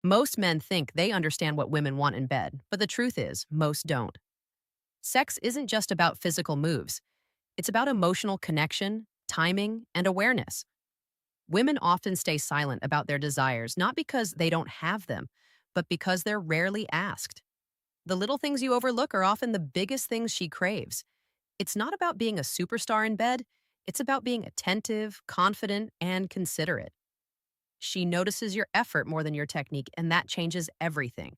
Most men think they understand what women want in bed, but the truth is, most don't. Sex isn't just about physical moves, it's about emotional connection, timing, and awareness. Women often stay silent about their desires, not because they don't have them, but because they're rarely asked. The little things you overlook are often the biggest things she craves. It's not about being a superstar in bed, it's about being attentive, confident, and considerate. She notices your effort more than your technique, and that changes everything.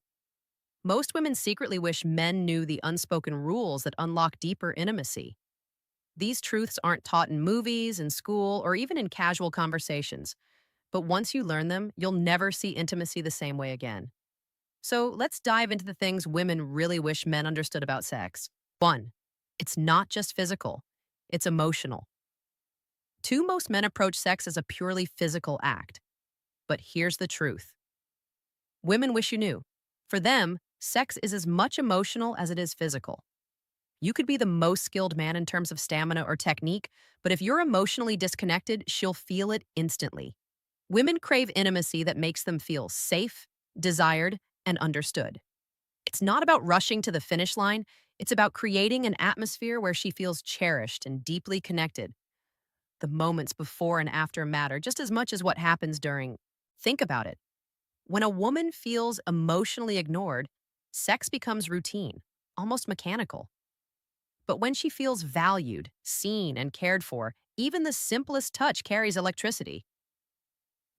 Most women secretly wish men knew the unspoken rules that unlock deeper intimacy. These truths aren't taught in movies, in school, or even in casual conversations. But once you learn them, you'll never see intimacy the same way again. So let's dive into the things women really wish men understood about sex. 1. It's not just physical, it's emotional. 2. Most men approach sex as a purely physical act. But here's the truth. Women wish you knew. For them, sex is as much emotional as it is physical. You could be the most skilled man in terms of stamina or technique, but if you're emotionally disconnected, she'll feel it instantly. Women crave intimacy that makes them feel safe, desired, and understood. It's not about rushing to the finish line, it's about creating an atmosphere where she feels cherished and deeply connected. The moments before and after matter just as much as what happens during. Think about it. When a woman feels emotionally ignored, sex becomes routine, almost mechanical. But when she feels valued, seen, and cared for, even the simplest touch carries electricity.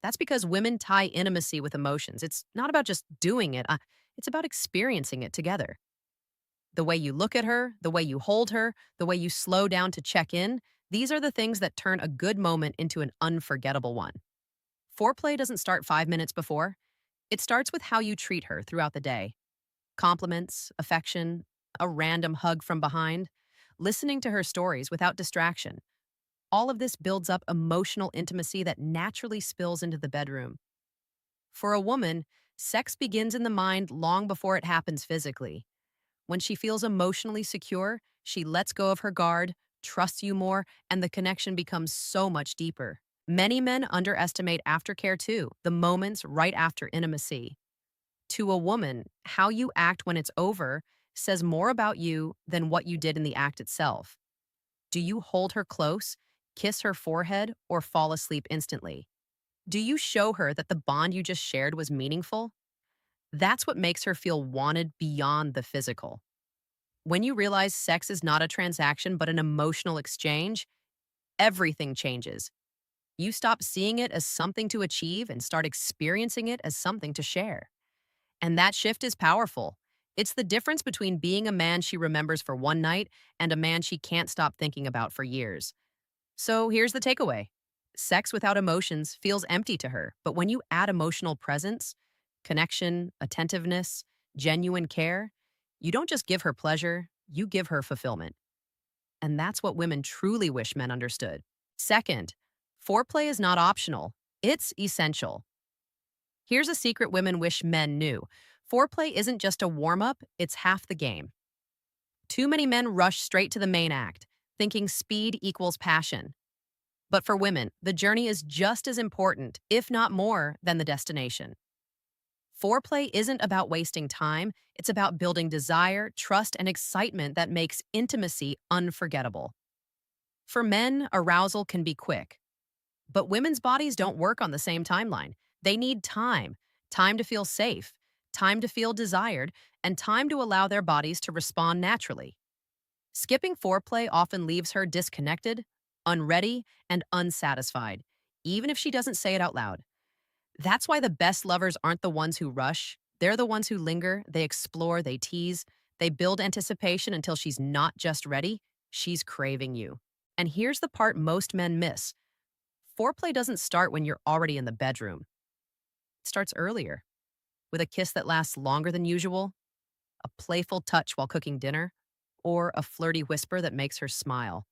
That's because women tie intimacy with emotions. It's not about just doing it, it's about experiencing it together. The way you look at her, the way you hold her, the way you slow down to check in, these are the things that turn a good moment into an unforgettable one. Foreplay doesn't start 5 minutes before. It starts with how you treat her throughout the day. Compliments, affection, a random hug from behind, listening to her stories without distraction. All of this builds up emotional intimacy that naturally spills into the bedroom. For a woman, sex begins in the mind long before it happens physically. When she feels emotionally secure, she lets go of her guard, trusts you more, and the connection becomes so much deeper. Many men underestimate aftercare too, the moments right after intimacy. To a woman, how you act when it's over says more about you than what you did in the act itself. Do you hold her close, kiss her forehead, or fall asleep instantly? Do you show her that the bond you just shared was meaningful? That's what makes her feel wanted beyond the physical. When you realize sex is not a transaction but an emotional exchange, everything changes. You stop seeing it as something to achieve and start experiencing it as something to share. And that shift is powerful. It's the difference between being a man she remembers for one night and a man she can't stop thinking about for years. So here's the takeaway. Sex without emotions feels empty to her, but when you add emotional presence, connection, attentiveness, genuine care, you don't just give her pleasure, you give her fulfillment. And that's what women truly wish men understood. Second, foreplay is not optional, it's essential. Here's a secret women wish men knew. Foreplay isn't just a warm up, it's half the game. Too many men rush straight to the main act, thinking speed equals passion. But for women, the journey is just as important, if not more, than the destination. Foreplay isn't about wasting time, it's about building desire, trust, and excitement that makes intimacy unforgettable. For men, arousal can be quick, but women's bodies don't work on the same timeline. They need time to feel safe, time to feel desired, and time to allow their bodies to respond naturally. Skipping foreplay often leaves her disconnected, unready, and unsatisfied, even if she doesn't say it out loud. That's why the best lovers aren't the ones who rush. They're the ones who linger, they explore, they tease, they build anticipation until she's not just ready, she's craving you. And here's the part most men miss. Foreplay doesn't start when you're already in the bedroom. It starts earlier, with a kiss that lasts longer than usual, a playful touch while cooking dinner, or a flirty whisper that makes her smile.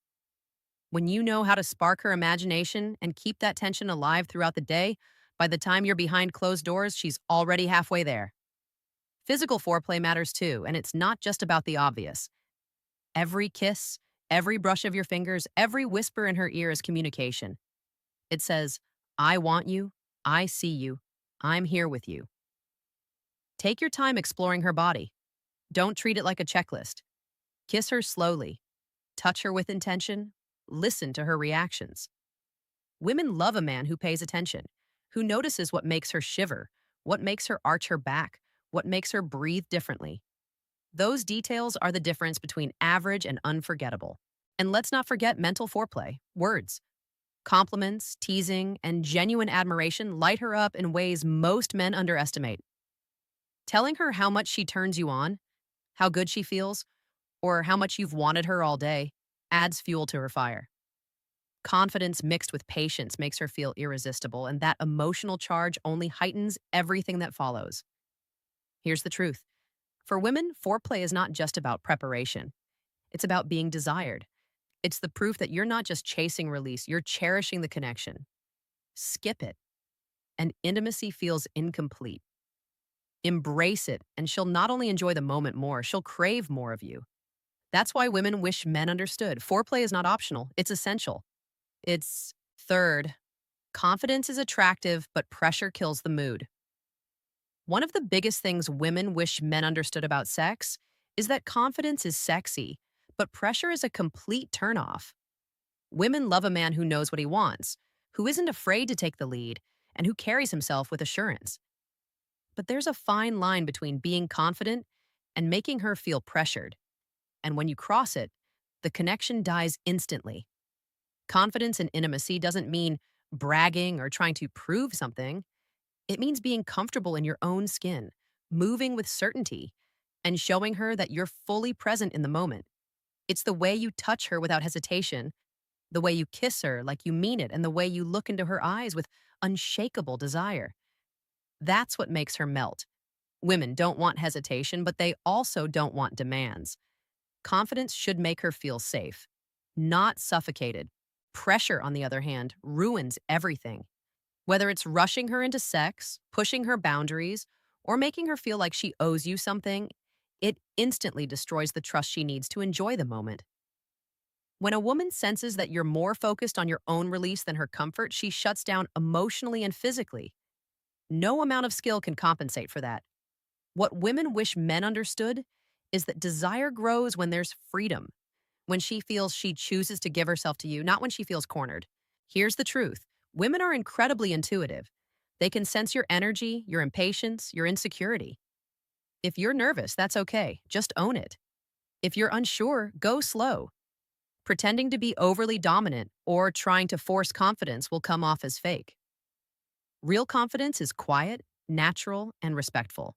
When you know how to spark her imagination and keep that tension alive throughout the day, by the time you're behind closed doors, she's already halfway there. Physical foreplay matters too, and it's not just about the obvious. Every kiss, every brush of your fingers, every whisper in her ear is communication. It says, I want you, I see you, I'm here with you. Take your time exploring her body. Don't treat it like a checklist. Kiss her slowly, touch her with intention, listen to her reactions. Women love a man who pays attention, who notices what makes her shiver, what makes her arch her back, what makes her breathe differently. Those details are the difference between average and unforgettable. And let's not forget mental foreplay, words. Compliments, teasing, and genuine admiration light her up in ways most men underestimate. Telling her how much she turns you on, how good she feels, or how much you've wanted her all day adds fuel to her fire. Confidence mixed with patience makes her feel irresistible, and that emotional charge only heightens everything that follows. Here's the truth. For women, foreplay is not just about preparation. It's about being desired. It's the proof that you're not just chasing release, you're cherishing the connection. Skip it, and intimacy feels incomplete. Embrace it, and she'll not only enjoy the moment more, she'll crave more of you. That's why women wish men understood. Foreplay is not optional, it's essential. It's third, confidence is attractive, but pressure kills the mood. One of the biggest things women wish men understood about sex is that confidence is sexy, but pressure is a complete turnoff. Women love a man who knows what he wants, who isn't afraid to take the lead, and who carries himself with assurance. But there's a fine line between being confident and making her feel pressured. And when you cross it, the connection dies instantly. Confidence in intimacy doesn't mean bragging or trying to prove something. It means being comfortable in your own skin, moving with certainty, and showing her that you're fully present in the moment. It's the way you touch her without hesitation, the way you kiss her like you mean it, and the way you look into her eyes with unshakable desire. That's what makes her melt. Women don't want hesitation, but they also don't want demands. Confidence should make her feel safe, not suffocated. Pressure, on the other hand, ruins everything. Whether it's rushing her into sex, pushing her boundaries, or making her feel like she owes you something, it instantly destroys the trust she needs to enjoy the moment. When a woman senses that you're more focused on your own release than her comfort, she shuts down emotionally and physically. No amount of skill can compensate for that. What women wish men understood is that desire grows when there's freedom, when she feels she chooses to give herself to you, not when she feels cornered. Here's the truth. Women are incredibly intuitive. They can sense your energy, your impatience, your insecurity. If you're nervous, that's okay. Just own it. If you're unsure, go slow. Pretending to be overly dominant or trying to force confidence will come off as fake. Real confidence is quiet, natural, and respectful.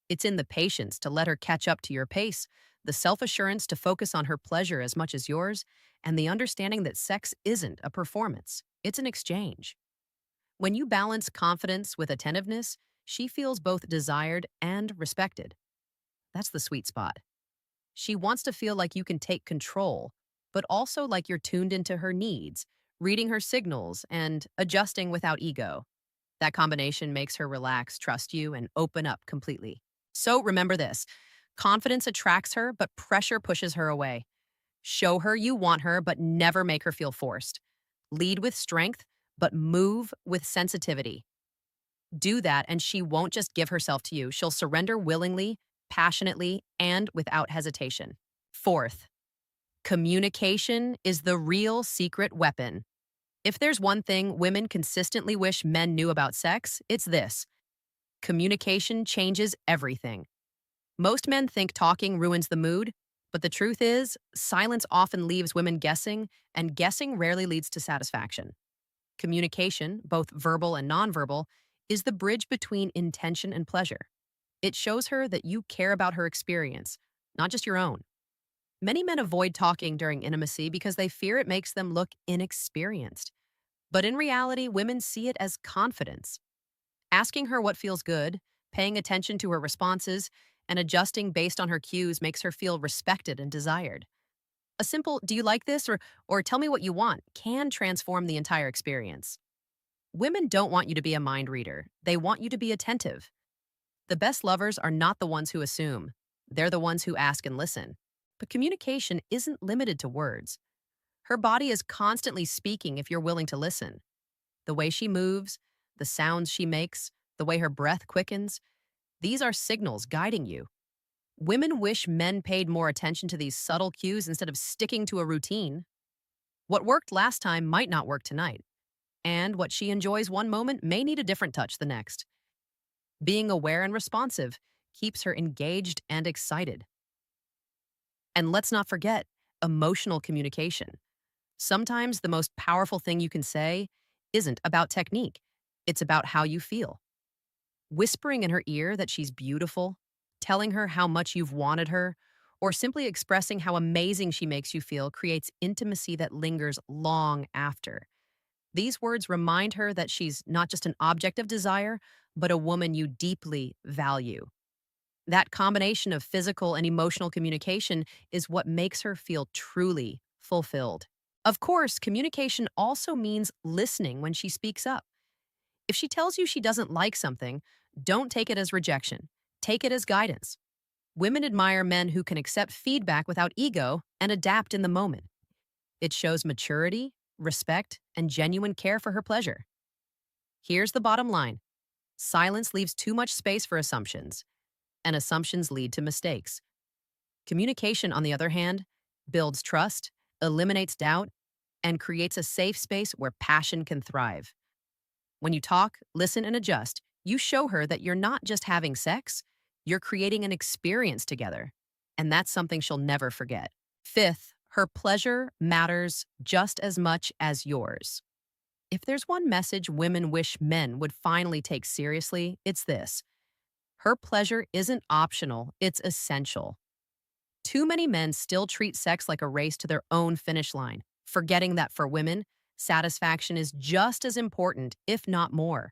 It's in the patience to let her catch up to your pace, the self-assurance to focus on her pleasure as much as yours, and the understanding that sex isn't a performance, it's an exchange. When you balance confidence with attentiveness, she feels both desired and respected. That's the sweet spot. She wants to feel like you can take control, but also like you're tuned into her needs, reading her signals, and adjusting without ego. That combination makes her relax, trust you, and open up completely. So remember this. Confidence attracts her, but pressure pushes her away. Show her you want her, but never make her feel forced. Lead with strength, but move with sensitivity. Do that, and she won't just give herself to you. She'll surrender willingly, passionately, and without hesitation. Fourth, communication is the real secret weapon. If there's one thing women consistently wish men knew about sex, it's this. Communication changes everything. Most men think talking ruins the mood, but the truth is, silence often leaves women guessing, and guessing rarely leads to satisfaction. Communication, both verbal and nonverbal, is the bridge between intention and pleasure. It shows her that you care about her experience, not just your own. Many men avoid talking during intimacy because they fear it makes them look inexperienced. But in reality, women see it as confidence. Asking her what feels good, paying attention to her responses, and adjusting based on her cues makes her feel respected and desired. A simple, do you like this? Or tell me what you want, can transform the entire experience. Women don't want you to be a mind reader. They want you to be attentive. The best lovers are not the ones who assume. They're the ones who ask and listen. But communication isn't limited to words. Her body is constantly speaking if you're willing to listen. The way she moves, the sounds she makes, the way her breath quickens, These are signals guiding you. Women wish men paid more attention to these subtle cues instead of sticking to a routine. What worked last time might not work tonight, and what she enjoys one moment may need a different touch the next. Being aware and responsive keeps her engaged and excited. And let's not forget emotional communication. Sometimes the most powerful thing you can say isn't about technique, it's about how you feel. Whispering in her ear that she's beautiful, telling her how much you've wanted her, or simply expressing how amazing she makes you feel creates intimacy that lingers long after. These words remind her that she's not just an object of desire, but a woman you deeply value. That combination of physical and emotional communication is what makes her feel truly fulfilled. Of course, communication also means listening when she speaks up. If she tells you she doesn't like something, don't take it as rejection. Take it as guidance. Women admire men who can accept feedback without ego and adapt in the moment. It shows maturity, respect, and genuine care for her pleasure. Here's the bottom line. Silence leaves too much space for assumptions, and assumptions lead to mistakes. Communication, on the other hand, builds trust, eliminates doubt, and creates a safe space where passion can thrive. When you talk, listen, and adjust, you show her that you're not just having sex, you're creating an experience together. And that's something she'll never forget. Fifth, her pleasure matters just as much as yours. If there's one message women wish men would finally take seriously, it's this. Her pleasure isn't optional, it's essential. Too many men still treat sex like a race to their own finish line, forgetting that for women, satisfaction is just as important, if not more.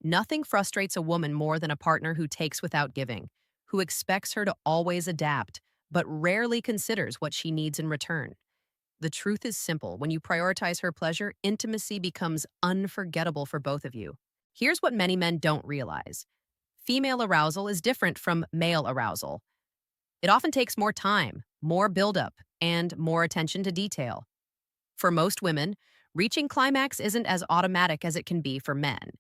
Nothing frustrates a woman more than a partner who takes without giving, who expects her to always adapt, but rarely considers what she needs in return. The truth is simple. When you prioritize her pleasure, intimacy becomes unforgettable for both of you. Here's what many men don't realize. Female arousal is different from male arousal. It often takes more time, more buildup, and more attention to detail. For most women, reaching climax isn't as automatic as it can be for men.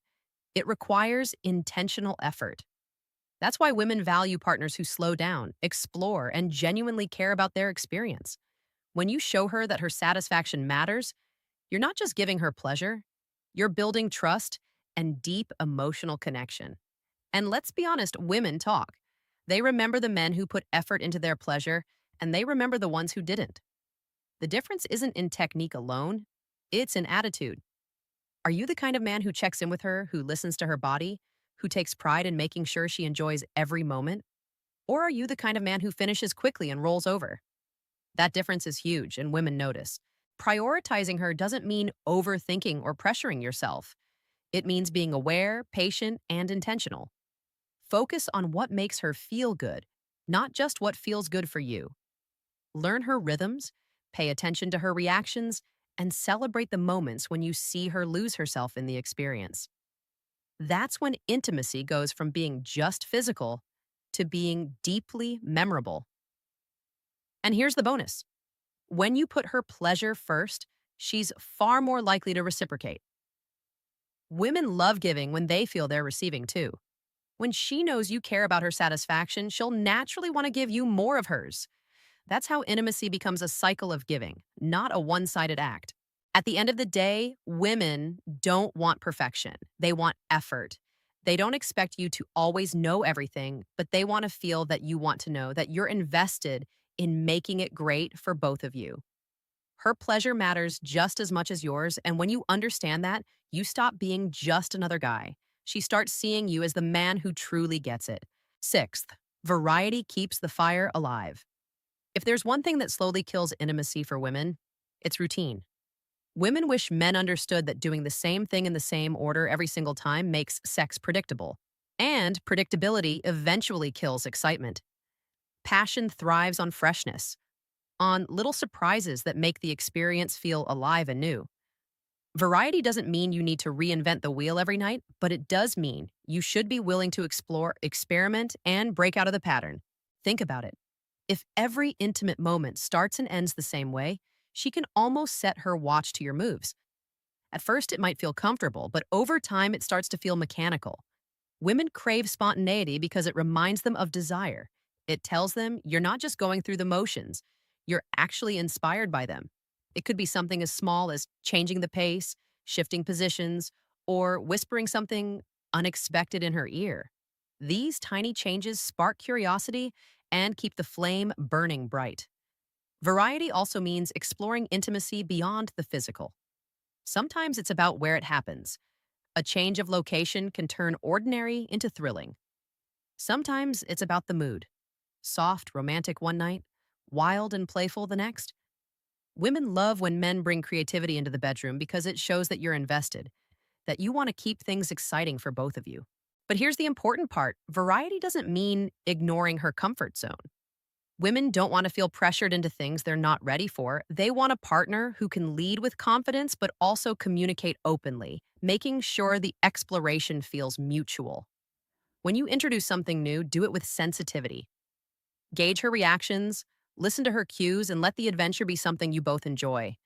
It requires intentional effort. That's why women value partners who slow down, explore, and genuinely care about their experience. When you show her that her satisfaction matters, you're not just giving her pleasure, you're building trust and deep emotional connection. And let's be honest, women talk. They remember the men who put effort into their pleasure, and they remember the ones who didn't. The difference isn't in technique alone, it's in attitude. Are you the kind of man who checks in with her, who listens to her body, who takes pride in making sure she enjoys every moment? Or are you the kind of man who finishes quickly and rolls over? That difference is huge, and women notice. Prioritizing her doesn't mean overthinking or pressuring yourself. It means being aware, patient, and intentional. Focus on what makes her feel good, not just what feels good for you. Learn her rhythms, pay attention to her reactions, and celebrate the moments when you see her lose herself in the experience. That's when intimacy goes from being just physical to being deeply memorable. And here's the bonus. When you put her pleasure first, she's far more likely to reciprocate. Women love giving when they feel they're receiving too. When she knows you care about her satisfaction, she'll naturally want to give you more of hers. That's how intimacy becomes a cycle of giving, not a one-sided act. At the end of the day, women don't want perfection. They want effort. They don't expect you to always know everything, but they want to feel that you want to know, that you're invested in making it great for both of you. Her pleasure matters just as much as yours, and when you understand that, you stop being just another guy. She starts seeing you as the man who truly gets it. Sixth, variety keeps the fire alive. If there's one thing that slowly kills intimacy for women, it's routine. Women wish men understood that doing the same thing in the same order every single time makes sex predictable. And predictability eventually kills excitement. Passion thrives on freshness, on little surprises that make the experience feel alive and new. Variety doesn't mean you need to reinvent the wheel every night, but it does mean you should be willing to explore, experiment, and break out of the pattern. Think about it. If every intimate moment starts and ends the same way, she can almost set her watch to your moves. At first, it might feel comfortable, but over time, it starts to feel mechanical. Women crave spontaneity because it reminds them of desire. It tells them you're not just going through the motions, you're actually inspired by them. It could be something as small as changing the pace, shifting positions, or whispering something unexpected in her ear. These tiny changes spark curiosity and keep the flame burning bright. Variety also means exploring intimacy beyond the physical. Sometimes it's about where it happens. A change of location can turn ordinary into thrilling. Sometimes it's about the mood. Soft, romantic one night, wild and playful the next. Women love when men bring creativity into the bedroom because it shows that you're invested, that you want to keep things exciting for both of you. But here's the important part: variety doesn't mean ignoring her comfort zone. Women don't want to feel pressured into things they're not ready for. They want a partner who can lead with confidence but also communicate openly, making sure the exploration feels mutual. When you introduce something new, do it with sensitivity. Gauge her reactions, listen to her cues, and let the adventure be something you both enjoy.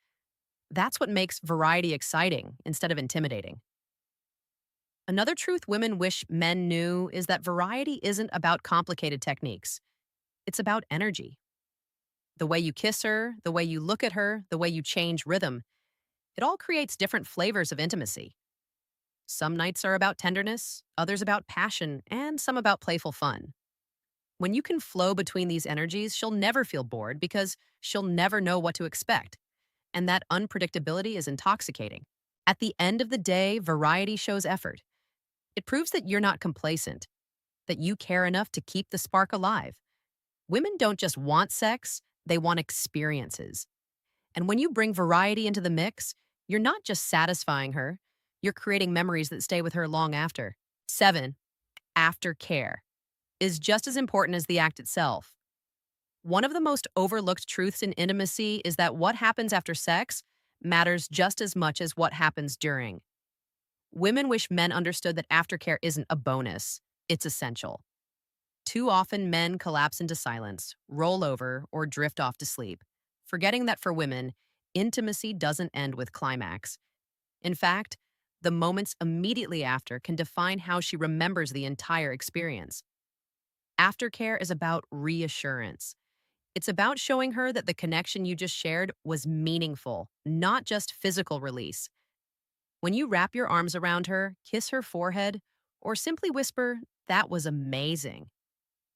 That's what makes variety exciting instead of intimidating. Another truth women wish men knew is that variety isn't about complicated techniques. It's about energy. The way you kiss her, the way you look at her, the way you change rhythm, it all creates different flavors of intimacy. Some nights are about tenderness, others about passion, and some about playful fun. When you can flow between these energies, she'll never feel bored because she'll never know what to expect. And that unpredictability is intoxicating. At the end of the day, variety shows effort. It proves that you're not complacent, that you care enough to keep the spark alive. Women don't just want sex, they want experiences. And when you bring variety into the mix, you're not just satisfying her, you're creating memories that stay with her long after. 7. Aftercare is just as important as the act itself. One of the most overlooked truths in intimacy is that what happens after sex matters just as much as what happens during. Women wish men understood that aftercare isn't a bonus, it's essential. Too often, men collapse into silence, roll over, or drift off to sleep, forgetting that for women, intimacy doesn't end with climax. In fact, the moments immediately after can define how she remembers the entire experience. Aftercare is about reassurance. It's about showing her that the connection you just shared was meaningful, not just physical release. When you wrap your arms around her, kiss her forehead, or simply whisper, "That was amazing,"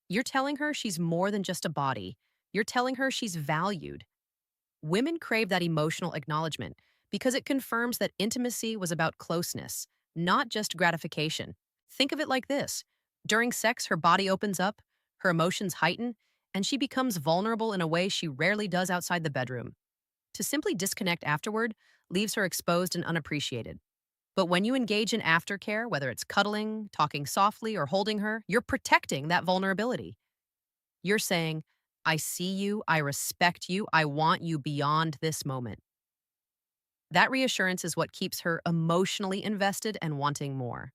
you're telling her she's more than just a body. You're telling her she's valued. Women crave that emotional acknowledgement because it confirms that intimacy was about closeness, not just gratification. Think of it like this: during sex, her body opens up, her emotions heighten, and she becomes vulnerable in a way she rarely does outside the bedroom. To simply disconnect afterward leaves her exposed and unappreciated. But when you engage in aftercare, whether it's cuddling, talking softly, or holding her, you're protecting that vulnerability. You're saying, "I see you, I respect you, I want you beyond this moment." That reassurance is what keeps her emotionally invested and wanting more.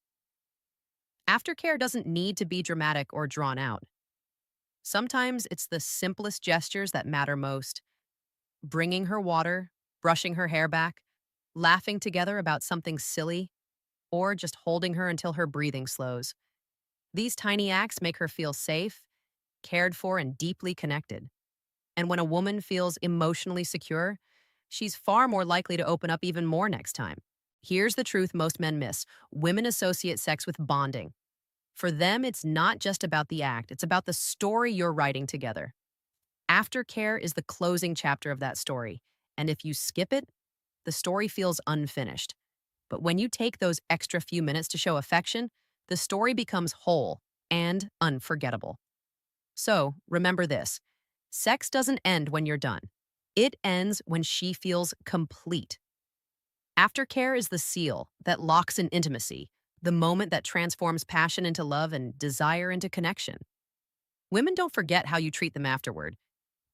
Aftercare doesn't need to be dramatic or drawn out. Sometimes it's the simplest gestures that matter most: bringing her water, brushing her hair back, laughing together about something silly, or just holding her until her breathing slows. These tiny acts make her feel safe, cared for, and deeply connected. And when a woman feels emotionally secure, she's far more likely to open up even more next time. Here's the truth most men miss: women associate sex with bonding. For them, it's not just about the act, it's about the story you're writing together. Aftercare is the closing chapter of that story. And if you skip it, the story feels unfinished. But when you take those extra few minutes to show affection, the story becomes whole and unforgettable. So remember this: sex doesn't end when you're done, it ends when she feels complete. Aftercare is the seal that locks in intimacy, the moment that transforms passion into love and desire into connection. Women don't forget how you treat them afterward.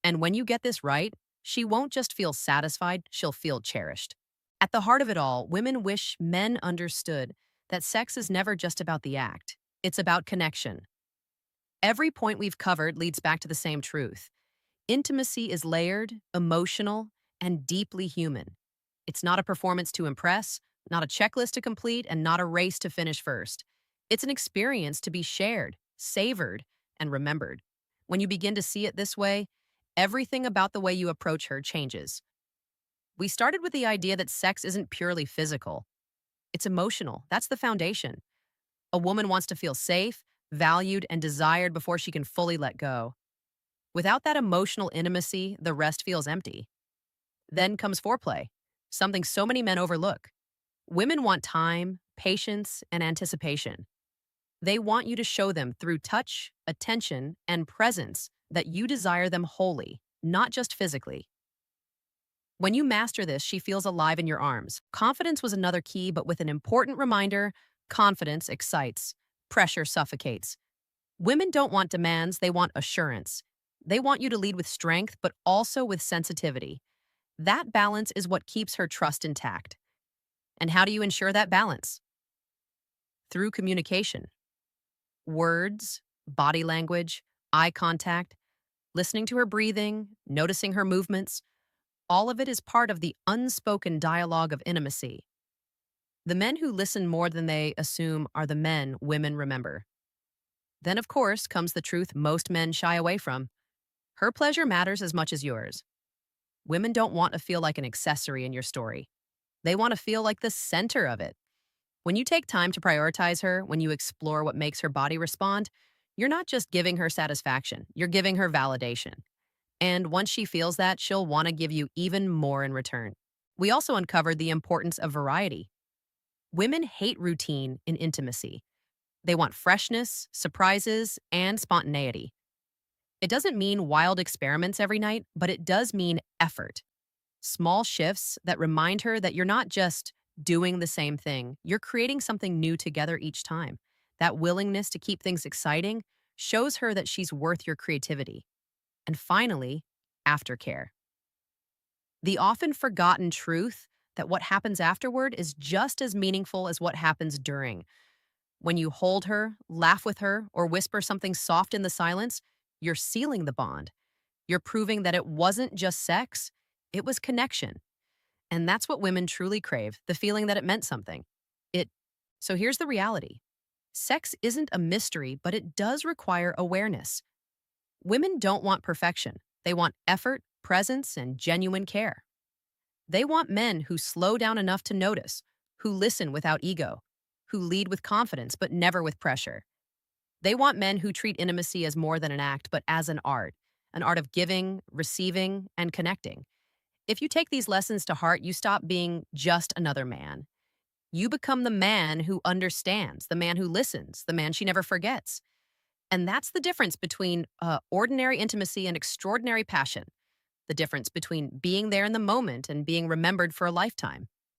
And when you get this right, she won't just feel satisfied, she'll feel cherished. At the heart of it all, women wish men understood that sex is never just about the act, it's about connection. Every point we've covered leads back to the same truth. Intimacy is layered, emotional, and deeply human. It's not a performance to impress, not a checklist to complete, and not a race to finish first. It's an experience to be shared, savored, and remembered. When you begin to see it this way, everything about the way you approach her changes. We started with the idea that sex isn't purely physical, it's emotional. That's the foundation. A woman wants to feel safe, valued, and desired before she can fully let go. Without that emotional intimacy, the rest feels empty. Then comes foreplay, something so many men overlook. Women want time, patience, and anticipation. They want you to show them through touch, attention, and presence that you desire them wholly, not just physically. When you master this, she feels alive in your arms. Confidence was another key, but with an important reminder: confidence excites, pressure suffocates. Women don't want demands, they want assurance. They want you to lead with strength, but also with sensitivity. That balance is what keeps her trust intact. And how do you ensure that balance? Through communication. Words, body language, eye contact, listening to her breathing, noticing her movements. All of it is part of the unspoken dialogue of intimacy. The men who listen more than they assume are the men women remember. Then, of course, comes the truth most men shy away from. Her pleasure matters as much as yours. Women don't want to feel like an accessory in your story. They want to feel like the center of it. When you take time to prioritize her, when you explore what makes her body respond, you're not just giving her satisfaction, you're giving her validation. And once she feels that, she'll want to give you even more in return. We also uncovered the importance of variety. Women hate routine in intimacy. They want freshness, surprises, and spontaneity. It doesn't mean wild experiments every night, but it does mean effort. Small shifts that remind her that you're not just doing the same thing, you're creating something new together each time. That willingness to keep things exciting shows her that she's worth your creativity. And finally, aftercare. The often forgotten truth that what happens afterward is just as meaningful as what happens during. When you hold her, laugh with her, or whisper something soft in the silence, you're sealing the bond. You're proving that it wasn't just sex, it was connection. And that's what women truly crave, the feeling that it meant something. It So here's the reality. Sex isn't a mystery, but it does require awareness. Women don't want perfection. They want effort, presence, and genuine care. They want men who slow down enough to notice, who listen without ego, who lead with confidence but never with pressure. They want men who treat intimacy as more than an act but as an art of giving, receiving, and connecting. If you take these lessons to heart, you stop being just another man. You become the man who understands, the man who listens, the man she never forgets. And that's the difference between ordinary intimacy and extraordinary passion, the difference between being there in the moment and being remembered for a lifetime.